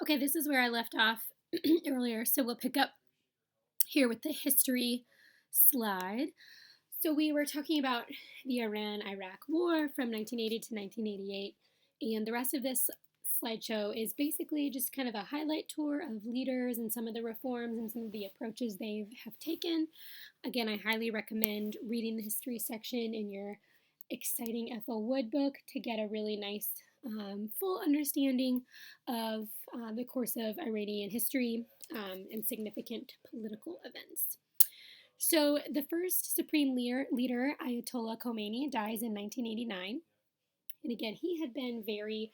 Okay, this is where I left off earlier, so we'll pick up here with the history slide. So we were talking about the Iran-Iraq War from 1980 to 1988, and the rest of this slideshow is basically just kind of a highlight tour of leaders and some of the reforms and some of the approaches they have taken. Again, I highly recommend reading the history section in your exciting Ethel Wood book to get a really nice full understanding of the course of Iranian history and significant political events. So, the first supreme leader, Ayatollah Khomeini, dies in 1989. And again, he had been very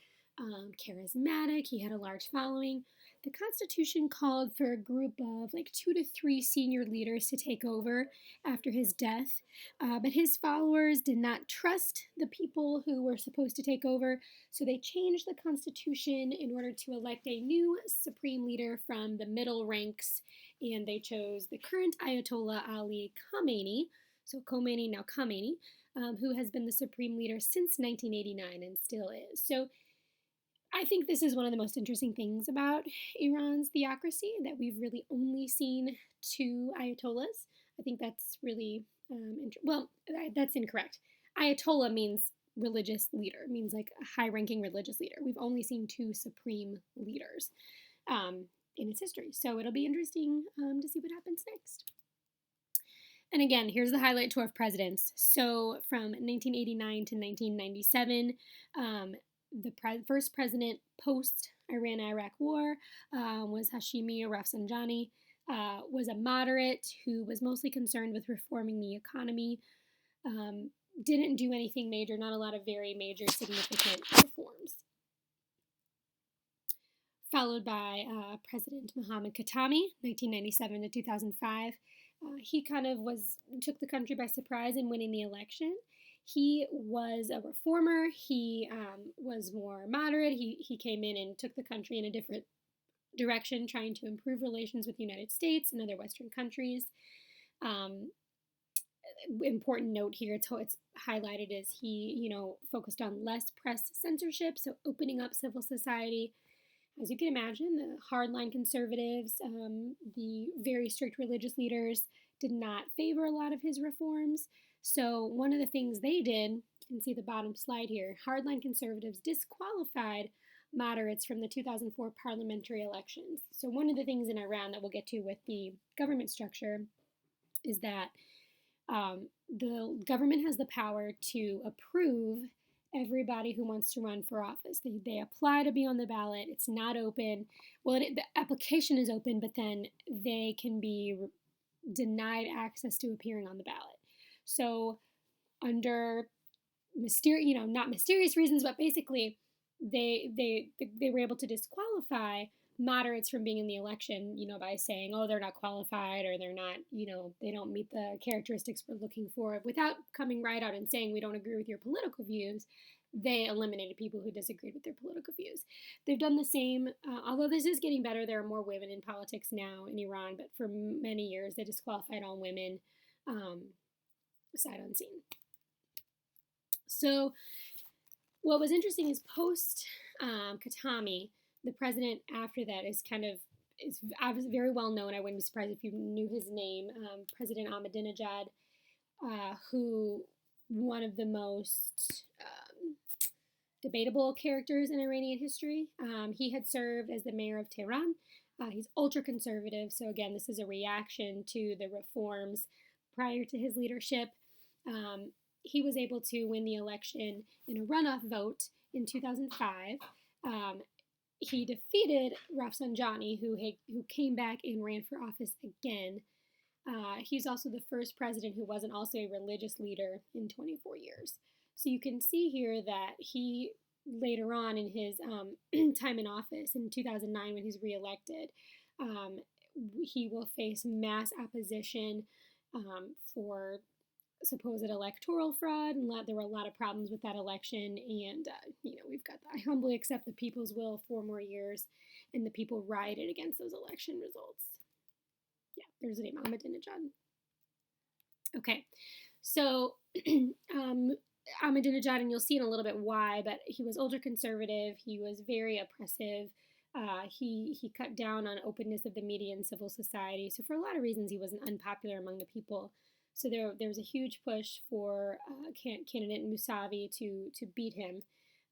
charismatic, he had a large following. The Constitution called for a group of like 2 to 3 senior leaders to take over after his death, but his followers did not trust the people who were supposed to take over, so they changed the Constitution in order to elect a new supreme leader from the middle ranks, and they chose the current Ayatollah Ali Khamenei. So Khomeini, now Khamenei, who has been the supreme leader since 1989 and still is. So I think this is one of the most interesting things about Iran's theocracy, that we've really only seen 2 ayatollahs. I think that's really, that's incorrect. Ayatollah means religious leader, means like a high ranking religious leader. We've only seen 2 supreme leaders in its history. So it'll be interesting to see what happens next. And again, here's the highlight tour of presidents. So from 1989 to 1997, the first president post Iran-Iraq War was Hashemi Rafsanjani, was a moderate who was mostly concerned with reforming the economy, didn't do anything major, not a lot of very major significant reforms. Followed by President Mohammad Khatami, 1997 to 2005. He kind of took the country by surprise in winning the election. He was a reformer. He was more moderate. He came in and took the country in a different direction, trying to improve relations with the United States and other Western countries. Important note here, it's highlighted is he, focused on less press censorship, so opening up civil society. As you can imagine, the hardline conservatives, the very strict religious leaders did not favor a lot of his reforms. So one of the things they did, you can see the bottom slide here, hardline conservatives disqualified moderates from the 2004 parliamentary elections. So one of the things in Iran that we'll get to with the government structure is that the government has the power to approve everybody who wants to run for office. They apply to be on the ballot. It's not open. Well, the application is open, but then they can be denied access to appearing on the ballot. So under not mysterious reasons, but basically they were able to disqualify moderates from being in the election, by saying, oh, they're not qualified, or they're not, they don't meet the characteristics we're looking for, without coming right out and saying we don't agree with your political views. They eliminated people who disagreed with their political views. They've done the same, although this is getting better. There are more women in politics now in Iran, but for many years they disqualified all women, sight unseen. So what was interesting is post Khatami, the president after that is obviously very well known. I wouldn't be surprised if you knew his name, President Ahmadinejad, who one of the most debatable characters in Iranian history. He had served as the mayor of Tehran. He's ultra-conservative, so again, this is a reaction to the reforms prior to his leadership. He was able to win the election in a runoff vote in 2005. He defeated Rafsanjani, who came back and ran for office again. He's also the first president who wasn't also a religious leader in 24 years. So you can see here that he, later on in his time in office in 2009 when he's reelected, he will face mass opposition for supposed electoral fraud, and there were a lot of problems with that election, and we've got I humbly accept the people's will 4 more years, and the people rioted against those election results. Yeah, there's the name, Ahmadinejad. Okay, so Ahmadinejad, and you'll see in a little bit why, but he was ultra conservative, he was very oppressive, He cut down on openness of the media and civil society. So for a lot of reasons, he wasn't unpopular among the people. So there was a huge push for candidate Mousavi to beat him.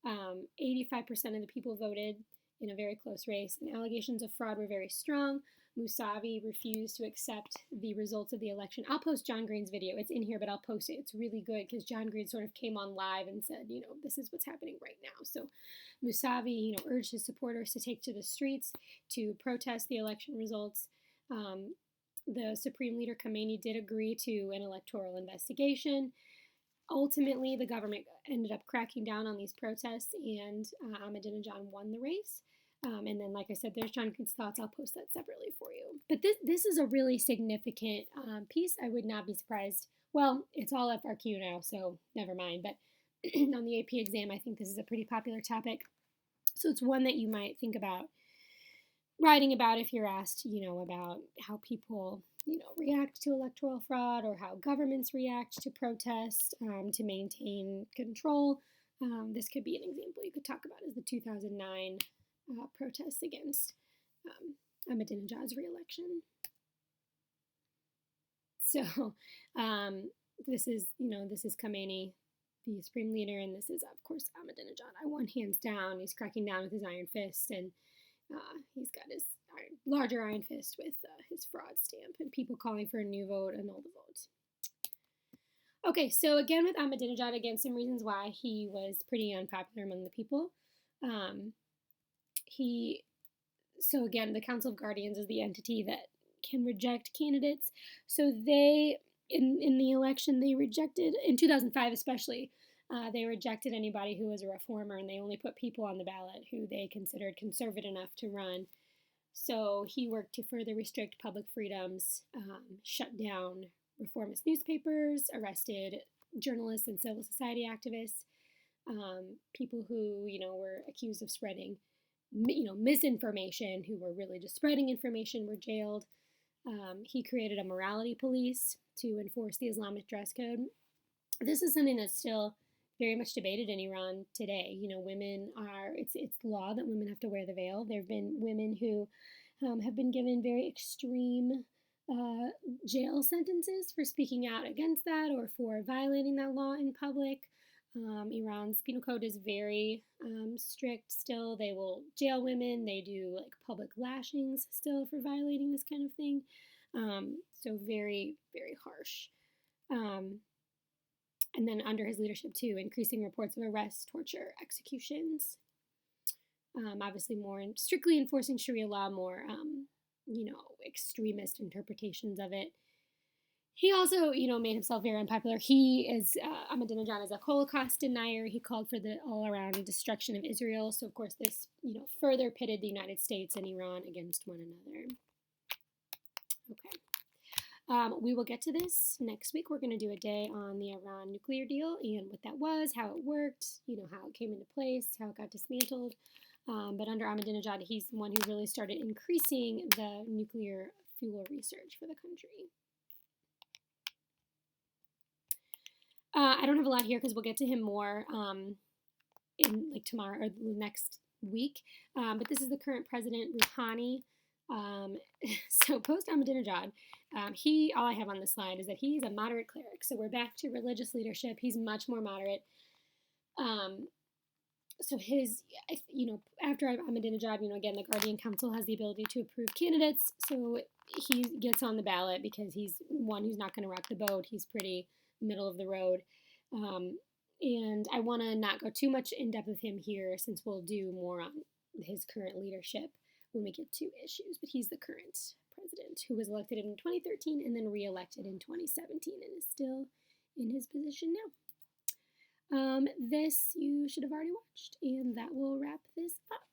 85% of the people voted in a very close race, and allegations of fraud were very strong. Mousavi refused to accept the results of the election. I'll post John Green's video. It's in here, but I'll post it. It's really good because John Green sort of came on live and said, this is what's happening right now. So Mousavi, urged his supporters to take to the streets to protest the election results. The Supreme Leader Khamenei did agree to an electoral investigation. Ultimately, the government ended up cracking down on these protests, and Ahmadinejad won the race. And then, like I said, there's John Green's thoughts. I'll post that separately for you. But this is a really significant piece. I would not be surprised. Well, it's all FRQ now, so never mind. But on the AP exam, I think this is a pretty popular topic. So it's one that you might think about writing about if you're asked, about how people, react to electoral fraud or how governments react to protest to maintain control. This could be an example you could talk about is the 2009 protests against Ahmadinejad's reelection. So this is Khamenei, the supreme leader, and this is, of course, Ahmadinejad. I won hands down. He's cracking down with his iron fist, and he's got his larger iron fist with his fraud stamp, and people calling for a new vote, annul the vote. Okay, so again with Ahmadinejad, again, some reasons why he was pretty unpopular among the people. So again, the Council of Guardians is the entity that can reject candidates. So they, in the election, they rejected, in 2005 especially, they rejected anybody who was a reformer, and they only put people on the ballot who they considered conservative enough to run. So he worked to further restrict public freedoms, shut down reformist newspapers, arrested journalists and civil society activists, people who, were accused of spreading, misinformation, who were really just spreading information, were jailed. He created a morality police to enforce the Islamic dress code. This is something that's still very much debated in Iran today. Women it's law that women have to wear the veil. There have been women who have been given very extreme jail sentences for speaking out against that or for violating that law in public. Iran's penal code is very strict still. They will jail women. They do public lashings still for violating this kind of thing. So very, very harsh. And then under his leadership too, increasing reports of arrests, torture, executions. Obviously more strictly enforcing Sharia law, more, extremist interpretations of it. He also, made himself very unpopular. Ahmadinejad is a Holocaust denier. He called for the all-around destruction of Israel. So, of course, this, further pitted the United States and Iran against one another. Okay. We will get to this next week. We're going to do a day on the Iran nuclear deal and what that was, how it worked, how it came into place, how it got dismantled. But under Ahmadinejad, he's the one who really started increasing the nuclear fuel research for the country. I don't have a lot here because we'll get to him more in tomorrow or next week. But this is the current president, Rouhani. So post Ahmadinejad, all I have on this slide is that he's a moderate cleric. So we're back to religious leadership. He's much more moderate. So after Ahmadinejad, again, the Guardian Council has the ability to approve candidates. So he gets on the ballot because he's one who's not going to rock the boat. He's pretty middle of the road. And I want to not go too much in depth with him here since we'll do more on his current leadership when we get to issues. But he's the current president who was elected in 2013 and then re-elected in 2017 and is still in his position now. This you should have already watched, and that will wrap this up.